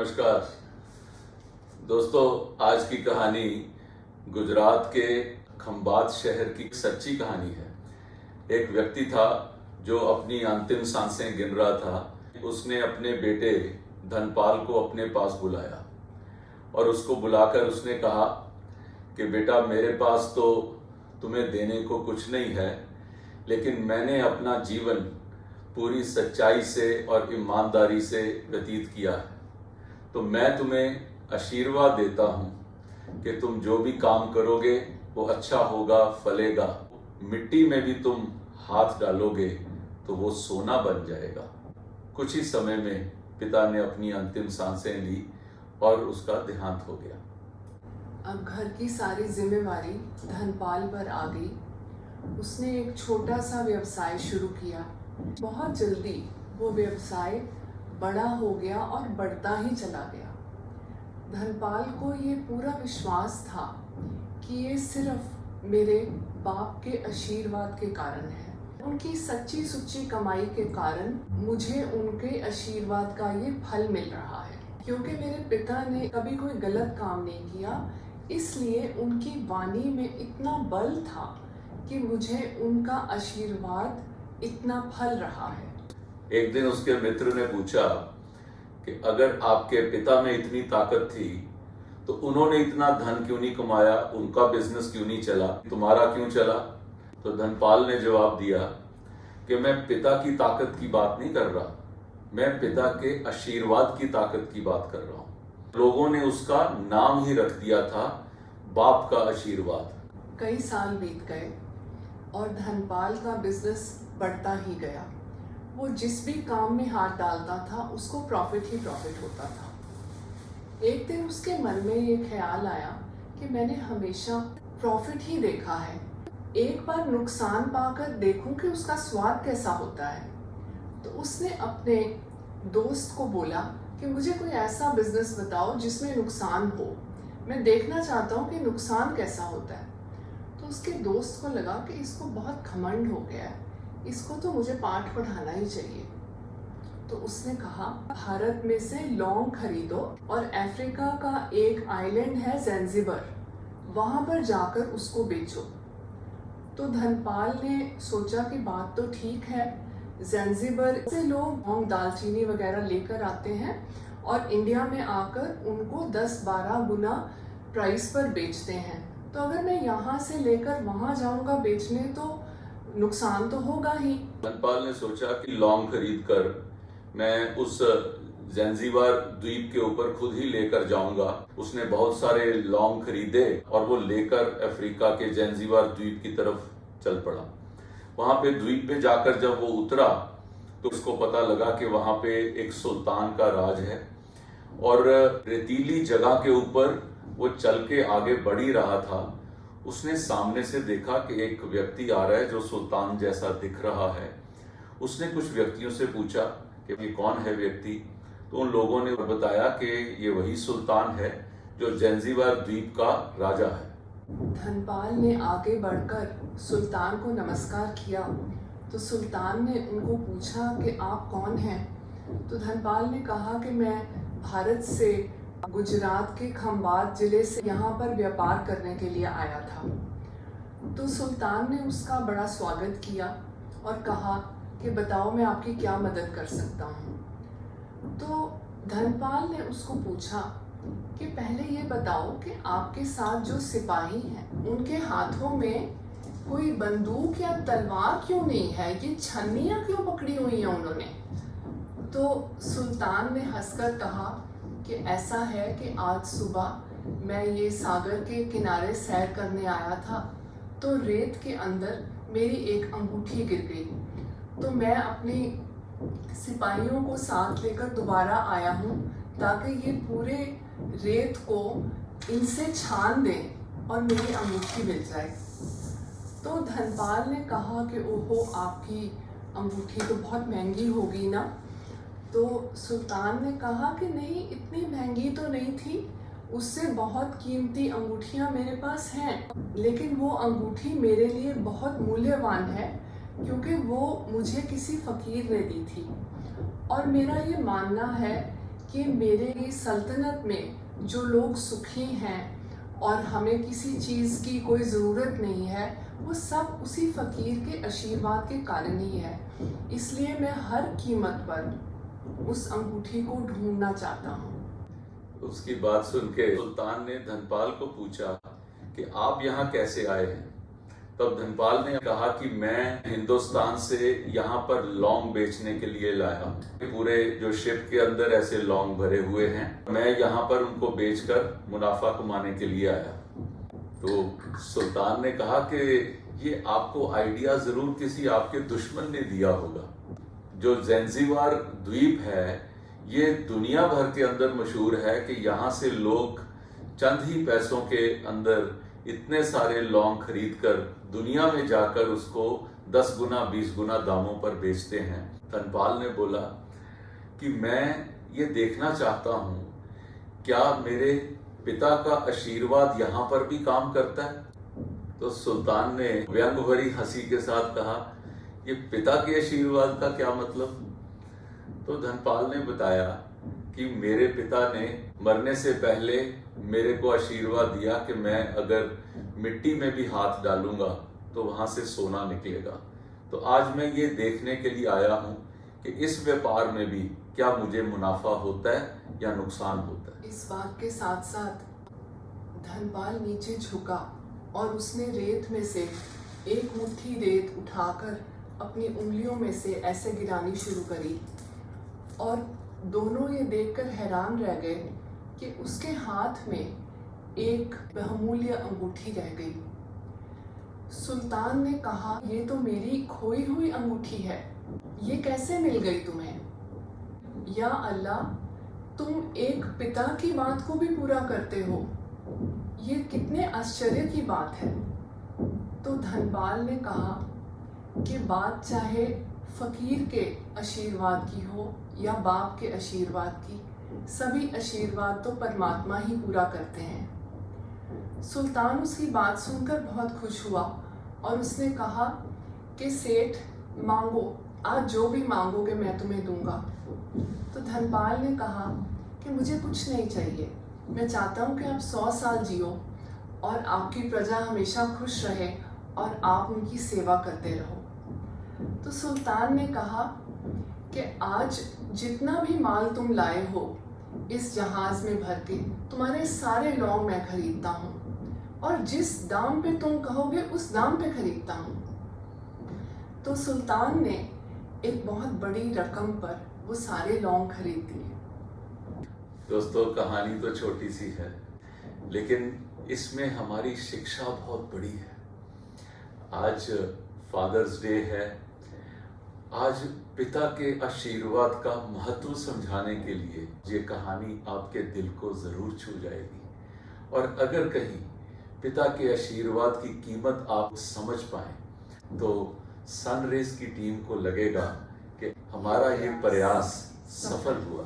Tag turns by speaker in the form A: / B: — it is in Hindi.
A: नमस्कार दोस्तों, आज की कहानी गुजरात के खंबात शहर की सच्ची कहानी है। एक व्यक्ति था जो अपनी अंतिम सांसें गिन रहा था। उसने अपने बेटे धनपाल को अपने पास बुलाया और उसको बुलाकर उसने कहा कि बेटा, मेरे पास तो तुम्हें देने को कुछ नहीं है, लेकिन मैंने अपना जीवन पूरी सच्चाई से और ईमानदारी से व्यतीत किया है, तो मैं तुम्हें आशीर्वाद देता हूं कि तुम जो भी काम करोगे वो अच्छा होगा, फलेगा। मिट्टी में भी तुम हाथ डालोगे तो वो सोना बन जाएगा। कुछ ही समय में पिता ने अपनी अंतिम सांसें ली और उसका देहांत हो गया।
B: अब घर की सारी जिम्मेवारी धनपाल पर आ गई। उसने एक छोटा सा व्यवसाय शुरू किया। बहुत जल्दी वो व्यवसाय बड़ा हो गया और बढ़ता ही चला गया। धनपाल को ये पूरा विश्वास था कि ये सिर्फ मेरे बाप के आशीर्वाद के कारण है। उनकी सच्ची सुच्ची कमाई के कारण मुझे उनके आशीर्वाद का ये फल मिल रहा है। क्योंकि मेरे पिता ने कभी कोई गलत काम नहीं किया, इसलिए उनकी वाणी में इतना बल था कि मुझे उनका आशीर्वाद इतना फल रहा है।
A: एक दिन उसके मित्र ने पूछा कि अगर आपके पिता में इतनी ताकत थी तो उन्होंने इतना धन क्यों नहीं कमाया, उनका बिजनेस क्यों नहीं चला, तुम्हारा क्यों चला? तो धनपाल ने जवाब दिया कि मैं पिता की ताकत की बात नहीं कर रहा, मैं पिता के आशीर्वाद की ताकत की बात कर रहा हूँ। लोगों ने उसका नाम ही रख दिया था बाप का आशीर्वाद।
B: कई साल बीत गए और धनपाल का बिजनेस बढ़ता ही गया। वो जिस भी काम में हाथ डालता था उसको प्रॉफिट ही प्रॉफिट होता था। एक दिन उसके मन में ये ख्याल आया कि मैंने हमेशा प्रॉफिट ही देखा है, एक बार नुकसान पाकर देखूं कि उसका स्वाद कैसा होता है। तो उसने अपने दोस्त को बोला कि मुझे कोई ऐसा बिजनेस बताओ जिसमें नुकसान हो, मैं देखना चाहता हूँ कि नुकसान कैसा होता है। तो उसके दोस्त को लगा कि इसको बहुत घमंड हो गया है, इसको तो मुझे पाठ पढ़ाना ही चाहिए। तो उसने कहा, भारत में से लौंग खरीदो और अफ्रीका का एक आइलैंड है ज़ैंज़िबर, वहाँ पर जाकर उसको बेचो। तो धनपाल ने सोचा कि बात तो ठीक है, ज़ैंज़िबर से लोग लौंग, दालचीनी वगैरह लेकर आते हैं और इंडिया में आकर उनको 10-12 गुना प्राइस पर बेचते हैं। तो अगर मैं यहाँ से लेकर वहाँ जाऊँगा बेचने तो नुकसान तो होगा ही।
A: धनपाल ने सोचा कि लौंग खरीद कर मैं उस ज़ैंज़िबार द्वीप के ऊपर खुद ही लेकर जाऊंगा। उसने बहुत सारे लौंग खरीदे और वो लेकर अफ्रीका के ज़ैंज़िबार द्वीप की तरफ चल पड़ा। वहां पे द्वीप पे जाकर जब वो उतरा तो उसको पता लगा कि वहां पे एक सुल्तान का राज है और रेतीली जगह के ऊपर वो चल के आगे बढ़ ही रहा था। उसने सामने से देखा कि एक व्यक्ति आ रहा है जो सुल्तान जैसा दिख रहा है। उसने कुछ व्यक्तियों से पूछा कि ये कौन है व्यक्ति, तो उन लोगों ने बताया कि ये वही सुल्तान है जो ज़ैंज़िबार द्वीप का राजा है।
B: धनपाल ने आगे बढ़कर सुल्तान को नमस्कार किया। तो सुल्तान ने उनको पूछा कि आप कौन हैं? तो धनपाल ने कहा कि मैं भारत से गुजरात के खंबात जिले से यहाँ पर व्यापार करने के लिए आया था। तो सुल्तान ने उसका बड़ा स्वागत किया और कहा कि बताओ मैं आपकी क्या मदद कर सकता हूँ। तो धनपाल ने उसको पूछा कि पहले ये बताओ कि आपके साथ जो सिपाही हैं उनके हाथों में कोई बंदूक या तलवार क्यों नहीं है, ये छन्नियाँ क्यों पकड़ी हुई हैं उन्होंने? तो सुल्तान ने हंसकर कहा कि ऐसा है कि आज सुबह मैं ये सागर के किनारे सैर करने आया था तो रेत के अंदर मेरी एक अंगूठी गिर गई, तो मैं अपनी सिपाहियों को साथ लेकर दोबारा आया हूँ ताकि ये पूरे रेत को इनसे छान दें और मेरी अंगूठी मिल जाए। तो धनपाल ने कहा कि ओहो, आपकी अंगूठी तो बहुत महंगी होगी ना? तो सुल्तान ने कहा कि नहीं, इतनी महंगी तो नहीं थी, उससे बहुत कीमती अंगूठियाँ मेरे पास हैं, लेकिन वो अंगूठी मेरे लिए बहुत मूल्यवान है क्योंकि वो मुझे किसी फ़कीर ने दी थी और मेरा ये मानना है कि मेरे सल्तनत में जो लोग सुखी हैं और हमें किसी चीज़ की कोई ज़रूरत नहीं है, वो सब उसी फ़कीर के आशीर्वाद के कारण ही है। इसलिए मैं हर कीमत पर उस अंगूठी को ढूंढना चाहता हूँ।
A: उसकी बात सुन के सुल्तान ने धनपाल को पूछा कि आप यहाँ कैसे आए हैं। तब धनपाल ने कहा कि मैं हिंदुस्तान से यहाँ पर लौंग बेचने के लिए लाया। पूरे जो शिप के अंदर ऐसे लौंग भरे हुए हैं, मैं यहाँ पर उनको बेचकर मुनाफा कमाने के लिए आया। तो सुल्तान ने कहा कि ये आपको आइडिया जरूर किसी आपके दुश्मन ने दिया होगा। जो ज़ैंज़िबार द्वीप है ये दुनिया भर के अंदर मशहूर है कि यहाँ से लोग चंद ही पैसों के अंदर इतने सारे लौंग खरीद कर दुनिया में जाकर उसको 10 गुना 20 गुना दामों पर बेचते हैं। धनपाल ने बोला कि मैं ये देखना चाहता हूँ क्या मेरे पिता का आशीर्वाद यहाँ पर भी काम करता है। तो सुल्तान ने व्यंग भरी हंसी के साथ कहा, ये पिता के आशीर्वाद का क्या मतलब। तो धनपाल ने बताया कि मेरे पिता ने मरने से पहले मेरे को आशीर्वाद दिया कि मैं अगर मिट्टी में भी हाथ डालूंगा तो वहां से सोना निकलेगा। तो आज मैं ये देखने के लिए आया हूँ कि इस व्यापार में भी क्या मुझे मुनाफा होता है या नुकसान होता है।
B: इस बात के साथ साथ धनपाल नीचे झुका और उसने रेत में से एक मुट्ठी रेत उठाकर अपनी उंगलियों में से ऐसे गिरानी शुरू करी और दोनों ये देखकर हैरान रह गए कि उसके हाथ में एक बहुमूल्य अंगूठी रह गई। सुल्तान ने कहा, ये तो मेरी खोई हुई अंगूठी है, ये कैसे मिल गई तुम्हें? या अल्लाह, तुम एक पिता की बात को भी पूरा करते हो, ये कितने आश्चर्य की बात है। तो धनपाल ने कहा कि बात चाहे फकीर के आशीर्वाद की हो या बाप के आशीर्वाद की, सभी आशीर्वाद तो परमात्मा ही पूरा करते हैं। सुल्तान उसकी बात सुनकर बहुत खुश हुआ और उसने कहा कि सेठ मांगो, आज जो भी मांगोगे मैं तुम्हें दूंगा। तो धनपाल ने कहा कि मुझे कुछ नहीं चाहिए, मैं चाहता हूँ कि आप 100 साल जियो और आपकी प्रजा हमेशा खुश रहे और आप उनकी सेवा करते रहो। तो सुल्तान ने कहा कि आज जितना भी माल तुम लाए हो इस जहाज में भर के, तुम्हारे सारे लौंग मैं खरीदता हूँ और जिस दाम पे तुम कहोगे उस दाम पे खरीदता हूँ। तो सुल्तान ने एक बहुत बड़ी रकम पर वो सारे लौंग खरीद दिए।
A: दोस्तों, कहानी तो छोटी सी है लेकिन इसमें हमारी शिक्षा बहुत बड़ी है। आज फादर्स डे है। आज पिता के आशीर्वाद का महत्व समझाने के लिए ये कहानी आपके दिल को जरूर छू जाएगी। और अगर कहीं पिता के आशीर्वाद की कीमत आप समझ पाए तो सनरेज की टीम को लगेगा कि हमारा ये प्रयास सफल हुआ।